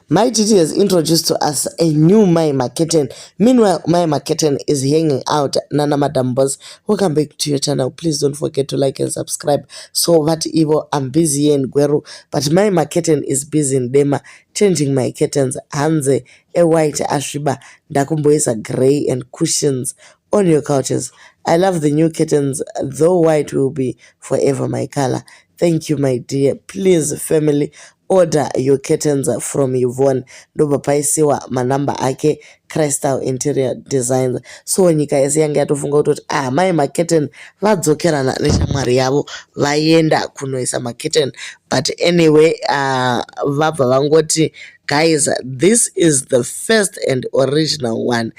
My Titi has introduced to us a new Maima kitten. Meanwhile, Maima kitten is hanging out. Nana Madam Boss, welcome back to your channel. Please don't forget to like and subscribe. So what evil? I'm busy here in Guero, but Maima kitten is busy in Dema, changing my kittens. Hanze, a white Ashiba, Dakumboisa gray and cushions on your couches. I love the new kittens, though white will be forever my color. Thank you, my dear. Please, family, order your curtains from Yvonne ndobapaisiwa manamba ake Crystal Interior Designs. So nyika yese yange yatofunga kutoti mai maketen vadzokerana neshamwari yavo vaenda kunoisa maketen, but anyway vabva vangoti guys, this is the first and original one.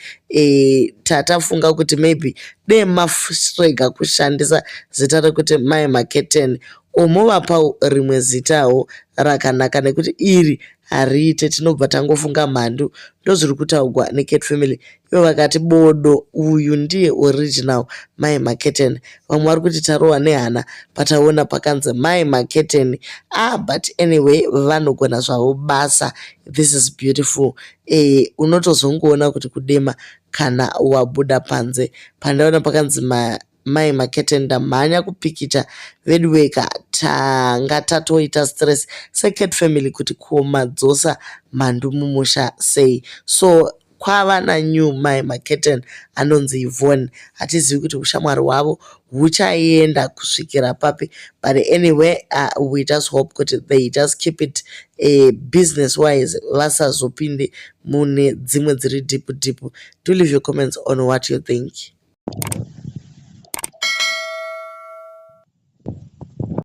Tatafunga kuti maybe dei mafrega kushandisa zita rekuti mai maketen omovapa rimwe zitawo rakanaka nekuti iri hariite tinobva tangofunga mhandu. Ndozviri kutaurwa neCat Family, ivo vakati bodo uyu ndiye original mai maketen. Vamwe vari kuti tarohwa nehana pataona pakanzi mai maketen. But anyway vanogona zvavo basa. This is beautiful. Unotozongoona kuti kudema kana wabuda panze. Pandaona pakanzi mai maketen ndamhanya kupikicha vedweka tanga tatoita stress seCat Family kuti komadzosa mhandu mumusha sei. So kwava nanew mai maketen anonzi Yvonne. Hatizivi kuti ushamwari hwavo huchaenda kusvikira papi, but anyway we just hope kuti they just keep it business wise, vasazopinde mune dzimwe dziri deep. Do leave your comments on what you think.